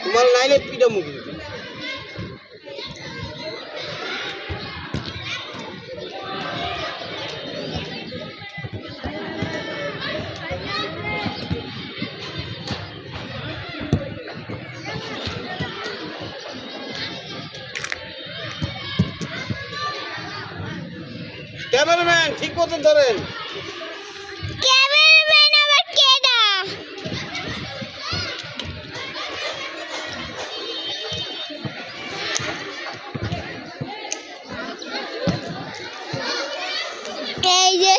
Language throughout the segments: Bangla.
তোমার নাইলে পিটা মুখি ক্যামেরাম্যান ঠিক মতো ধরেন। ক্যামেরাম্যান আবার কেডা? এই যে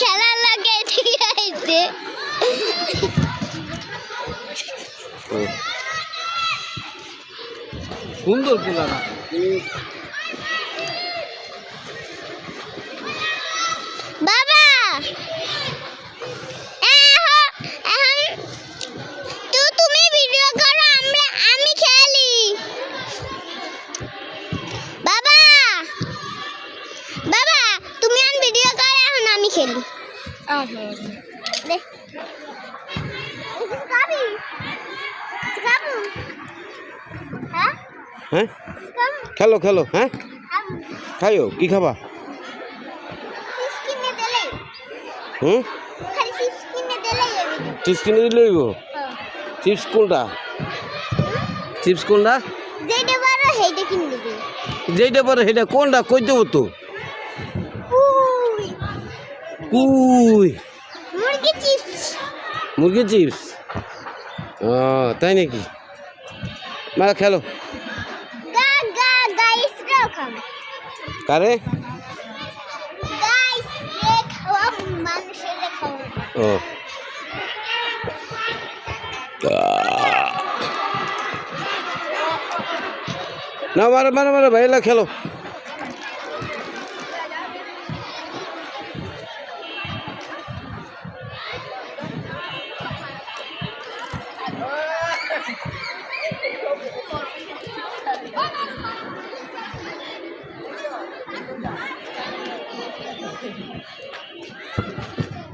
খেলা লাগে ঠিক আছে। সুন্দর পোলারা বাবা তুমি ভিডিও করো আমি খেলি। বাবা বাবা তুমি এখন ভিডিও করো এখন আমি খেলি। হ্যাঁ খেলো খেলো হ্যাঁ খাইও কি খাবা? চিপস কিনে দিলে চিপস কোনটা? চিপস কোনটা? যেটা পারো সেটা কোনটা কই দেবো তো? মুরগি চিপস ও তাই নাকি? মা খেলো কারে ও না মারো মারো মারো ভাইলা খেলো।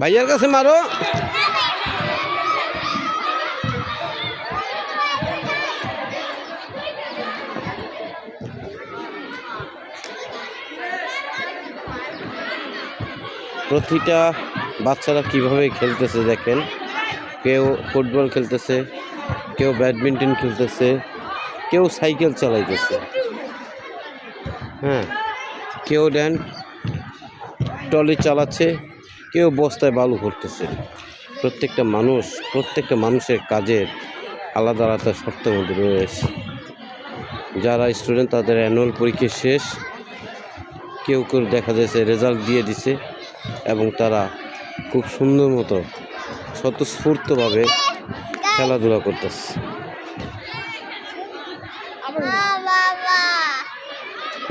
ভাইয়ার কাছে মারো। প্রতিটা বাচ্চারা কিভাবে খেলতেছে দেখেন, কেউ ফুটবল খেলতেছে, কেউ ব্যাডমিন্টন খেলতেছে, কেউ সাইকেল চালাইতেছে, হ্যাঁ কেউ ড্যান ট্রলি চালাচ্ছে, কেউ বস্তায় বালু করতেছে। প্রত্যেকটা মানুষের কাজের আলাদা আলাদা শর্তের মধ্যে রয়েছে। যারা স্টুডেন্ট তাদের অ্যানুয়াল পরীক্ষা শেষ, কেউ কেউ দেখা যাচ্ছে রেজাল্ট দিয়ে দিছে এবং তারা খুব সুন্দর মতো স্বতঃস্ফূর্তভাবে খেলাধুলা করতেছে।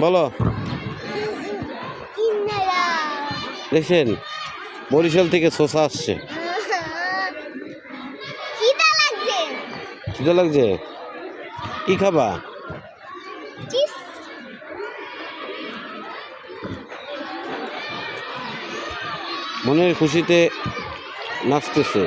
বলো দেখছেন বরিশাল থেকে শসা আসছে। খিদে লাগছে কি খাবা? মনের খুশিতে নাচতেছে।